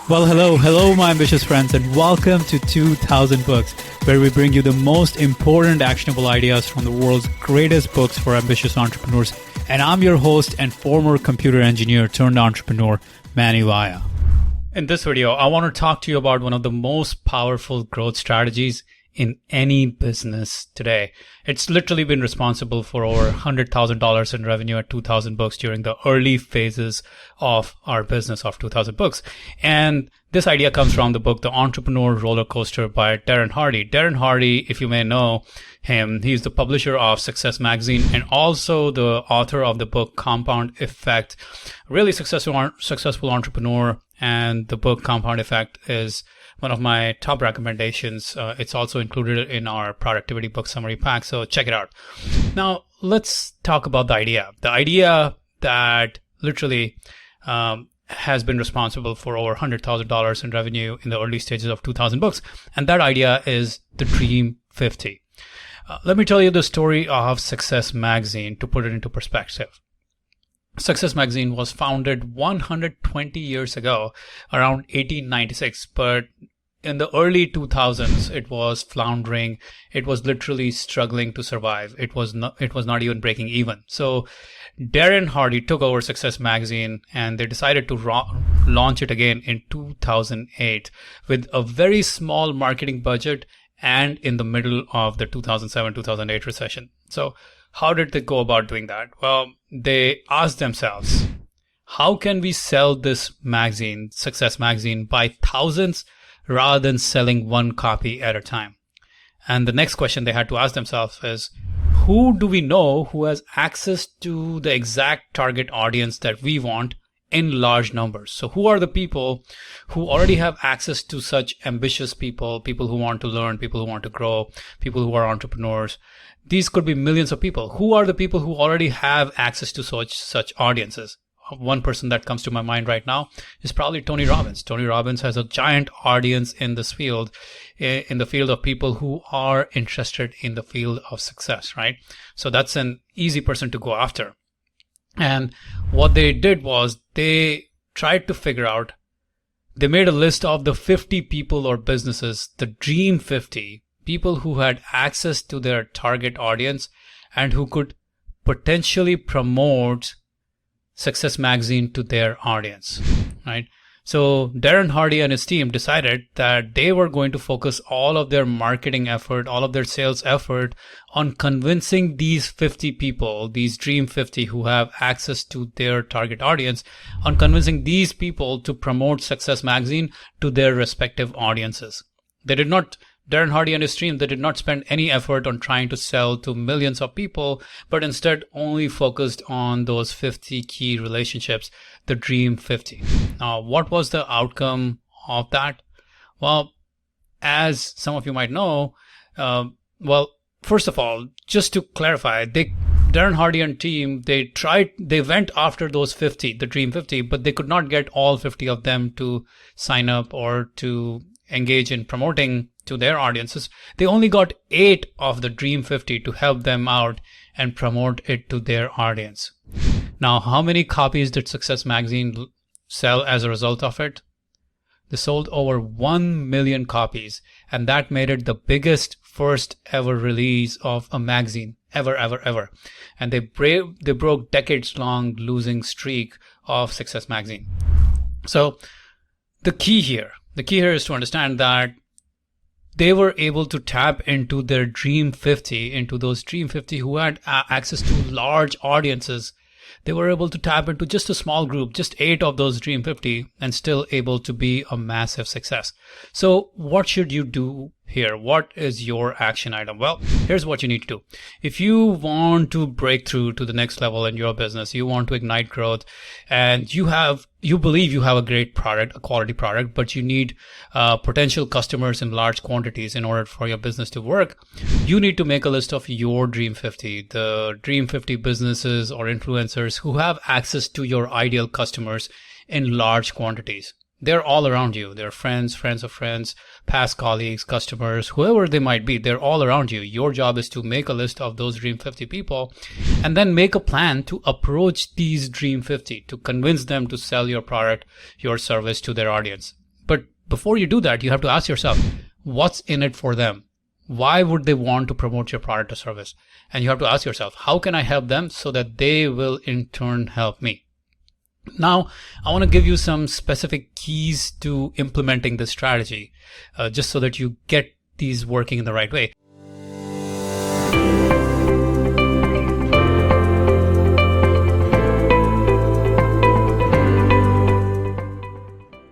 Hello, my ambitious friends, and welcome to 2000 Books, where we bring you the most important actionable ideas from the world's greatest books for ambitious entrepreneurs. And I'm your host and former computer engineer turned entrepreneur, Manny Vaya. In this video, I want to talk to you about one of the most powerful growth strategies in any business today. It's literally been responsible for over $100,000 in revenue at 2000 Books during the early phases of our business of 2000 Books. And this idea comes from the book, The Entrepreneur Roller Coaster by Darren Hardy. Darren Hardy, if you may know him, he's the publisher of Success Magazine and also the author of the book Compound Effect. Really successful entrepreneur. And the book Compound Effect is one of my top recommendations. It's also included in our productivity book summary pack, so check it out. Now, let's talk about the idea. The idea that literally has been responsible for over $100,000 in revenue in the early stages of 2000 Books, and that idea is the Dream 50. Let me tell you the story of Success Magazine to put it into perspective. Success Magazine was founded 120 years ago, around 1896, but in the early 2000s, it was floundering. It was literally struggling to survive. It was not even breaking even. So Darren Hardy took over Success Magazine and they decided to launch it again in 2008 with a very small marketing budget and in the middle of the 2007-2008 recession. So how did they go about doing that? Well, they asked themselves, how can we sell this magazine, Success Magazine, by thousands rather than selling one copy at a time? And the next question they had to ask themselves is, who do we know who has access to the exact target audience that we want in large numbers? So who are the people who already have access to such ambitious people who want to learn, people who want to grow, people who are entrepreneurs? These could be millions of people. Who are the people who already have access to such audiences? One person that comes to my mind right now is probably Tony Robbins. Tony Robbins has a giant audience in this field, in the field of people who are interested in the field of success, right? So that's an easy person to go after. And what they did was they tried to figure out, they made a list of the 50 people or businesses, the Dream 50, people who had access to their target audience and who could potentially promote Success Magazine to their audience, right? So Darren Hardy and his team decided that they were going to focus all of their marketing effort, all of their sales effort on convincing these 50 people, these Dream 50 who have access to their target audience, on convincing these people to promote Success Magazine to their respective audiences. Darren Hardy and his team, they did not spend any effort on trying to sell to millions of people, but instead only focused on those 50 key relationships, the Dream 50. Now, what was the outcome of that? Well, as some of you might know, first of all, just to clarify, Darren Hardy and team, they went after those 50, the Dream 50, but they could not get all 50 of them to sign up or to engage in promoting to their audiences. They only got 8 of the Dream 50 to help them out and promote it to their audience. Now, how many copies did Success Magazine sell as a result of it? They sold over 1 million copies, and that made it the biggest first ever release of a magazine ever. And they broke decades-long losing streak of Success Magazine. So the key here is to understand that they were able to tap into their Dream 50, into those Dream 50 who had access to large audiences. They were able to tap into just a small group, just 8 of those Dream 50, and still able to be a massive success. So what should you do here? What is your action item? Well, here's what you need to do. If you want to break through to the next level in your business, you want to ignite growth, and you believe you have a great product, a quality product, but you need potential customers in large quantities in order for your business to work, you need to make a list of your Dream 50, the Dream 50 businesses or influencers who have access to your ideal customers in large quantities. They're all around you. They're friends of friends, past colleagues, customers, whoever they might be. They're all around you. Your job is to make a list of those Dream 50 people and then make a plan to approach these Dream 50 to convince them to sell your product, your service to their audience. But before you do that, you have to ask yourself, what's in it for them? Why would they want to promote your product or service? And you have to ask yourself, how can I help them so that they will in turn help me? Now, I want to give you some specific keys to implementing this strategy, just so that you get these working in the right way.